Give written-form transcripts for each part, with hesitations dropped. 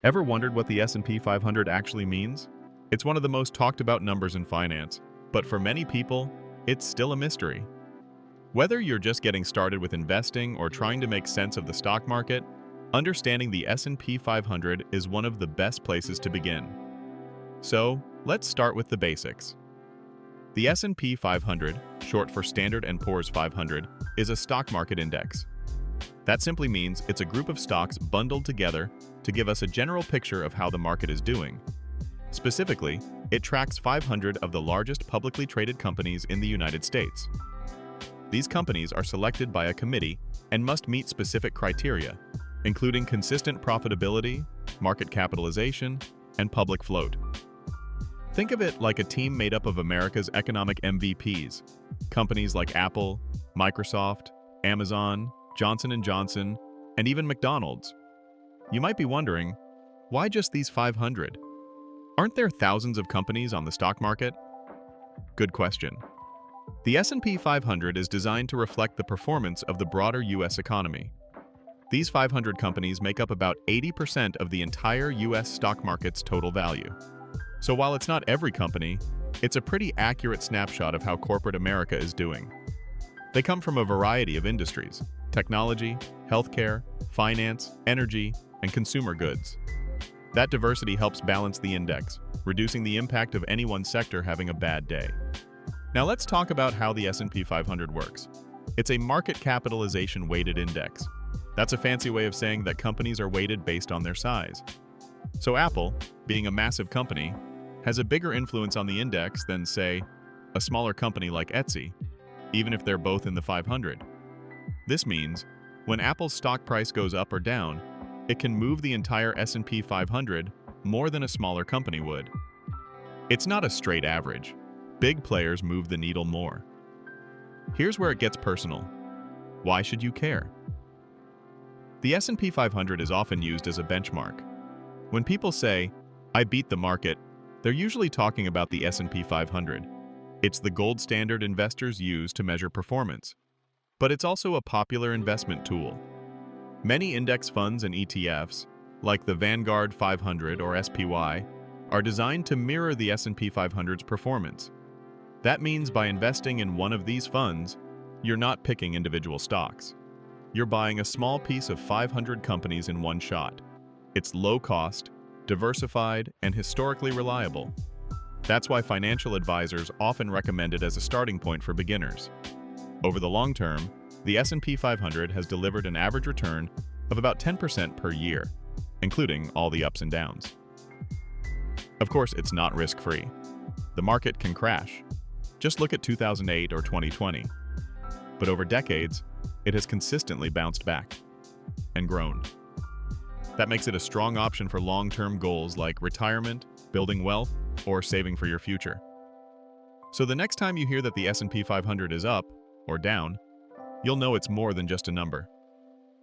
Ever wondered what the S&P 500 actually means? It's one of the most talked about numbers in finance, but for many people, it's still a mystery. Whether you're just getting started with investing or trying to make sense of the stock market, understanding the S&P 500 is one of the best places to begin. So, let's start with the basics. The S&P 500, short for Standard & Poor's 500, is a stock market index. That simply means it's a group of stocks bundled together to give us a general picture of how the market is doing. Specifically, it tracks 500 of the largest publicly traded companies in the United States. These companies are selected by a committee and must meet specific criteria, including consistent profitability, market capitalization, and public float. Think of it like a team made up of America's economic MVPs, companies like Apple, Microsoft, Amazon, Johnson & Johnson, and even McDonald's. You might be wondering, why just these 500? Aren't there thousands of companies on the stock market? Good question. The S&P 500 is designed to reflect the performance of the broader U.S. economy. These 500 companies make up about 80% of the entire U.S. stock market's total value. So while it's not every company, it's a pretty accurate snapshot of how corporate America is doing. They come from a variety of industries: technology, healthcare, finance, energy, and consumer goods. That diversity helps balance the index, reducing the impact of any one sector having a bad day. Now let's talk about how the S&P 500 works. It's a market capitalization weighted index. That's a fancy way of saying that companies are weighted based on their size. So Apple, being a massive company, has a bigger influence on the index than, say, a smaller company like Etsy, even if they're both in the 500. This means, when Apple's stock price goes up or down, it can move the entire S&P 500 more than a smaller company would. It's not a straight average. Big players move the needle more. Here's where it gets personal. Why should you care? The S&P 500 is often used as a benchmark. When people say, "I beat the market," they're usually talking about the S&P 500. It's the gold standard investors use to measure performance. But it's also a popular investment tool. Many index funds and ETFs, like the Vanguard 500 or SPY, are designed to mirror the S&P 500's performance. That means by investing in one of these funds, you're not picking individual stocks. You're buying a small piece of 500 companies in one shot. It's low cost, diversified, and historically reliable. That's why financial advisors often recommend it as a starting point for beginners. Over the long term, the S&P 500 has delivered an average return of about 10% per year, including all the ups and downs. Of course, it's not risk-free. The market can crash. Just look at 2008 or 2020. But over decades, it has consistently bounced back and grown. That makes it a strong option for long-term goals like retirement, building wealth, or saving for your future. So the next time you hear that the S&P 500 is up or down, you'll know it's more than just a number.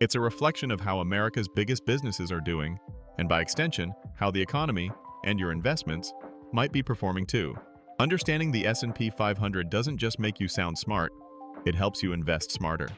It's a reflection of how America's biggest businesses are doing, and by extension, how the economy and your investments might be performing too. Understanding the S&P 500 doesn't just make you sound smart, it helps you invest smarter.